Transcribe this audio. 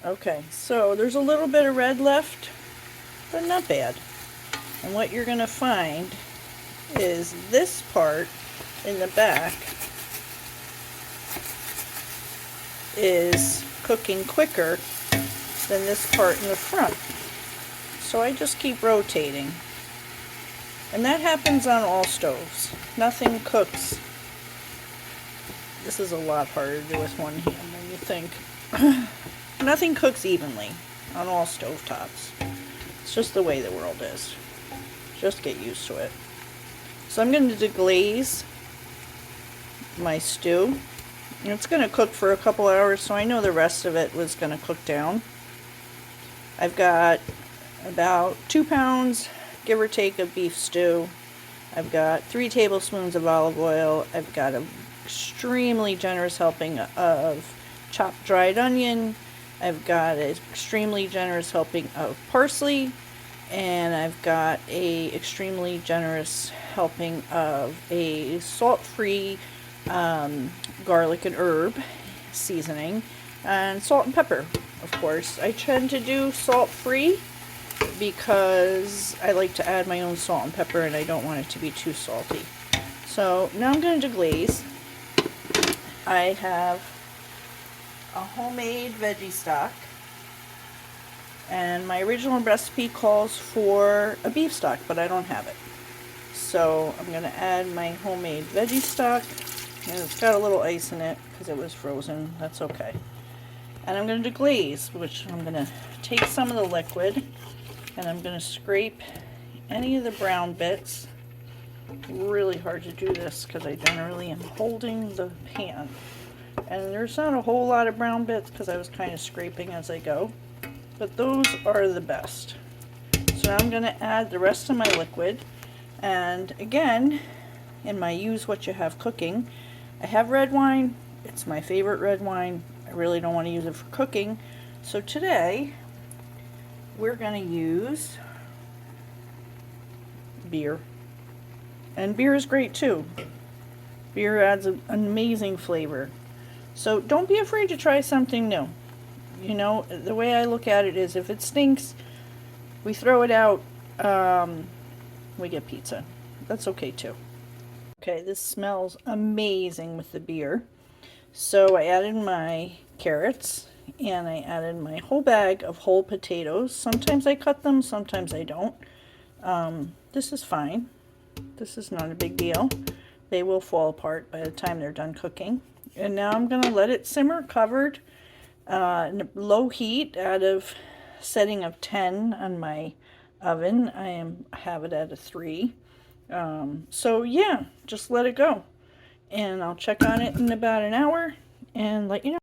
Okay, so there's a little bit of red left, but not bad. And what you're going to find is this part in the back is cooking quicker than this part in the front. So I just keep rotating. And that happens on all stoves. Nothing cooks. This is a lot harder to do with one hand than you think. Nothing cooks evenly on all stovetops. It's just the way the world is. Just get used to it. So I'm going to deglaze my stew. And it's going to cook for a couple hours, so I know the rest of it was going to cook down. I've got about 2 pounds, give or take, of beef stew. I've got 3 tablespoons of olive oil. I've got an extremely generous helping of chopped dried onion. I've got an extremely generous helping of parsley, and I've got a extremely generous helping of a salt-free garlic and herb seasoning, and salt and pepper, of course. I tend to do salt-free because I like to add my own salt and pepper, and I don't want it to be too salty. So now I'm going to deglaze. I have a homemade veggie stock, and my original recipe calls for a beef stock, but I don't have it. So I'm going to add my homemade veggie stock, and it's got a little ice in it because it was frozen. That's okay. And I'm going to deglaze, which I'm going to take some of the liquid and I'm going to scrape any of the brown bits. Really hard to do this because I generally am holding the pan. And there's not a whole lot of brown bits because I was kind of scraping as I go. But those are the best. So now I'm going to add the rest of my liquid. And again, in my use what you have cooking, I have red wine. It's my favorite red wine. I really don't want to use it for cooking. So today, we're going to use beer. And beer is great too. Beer adds an amazing flavor. So don't be afraid to try something new. You know, the way I look at it is if it stinks, we throw it out, we get pizza. That's okay too. Okay, this smells amazing with the beer. So I added my carrots and I added my whole bag of whole potatoes. Sometimes I cut them, sometimes I don't. This is fine. This is not a big deal. They will fall apart by the time they're done cooking. And now I'm going to let it simmer covered in low heat out of setting of 10 on my oven. I have it at a 3. So yeah, just let it go. And I'll check on it in about an hour and let you know.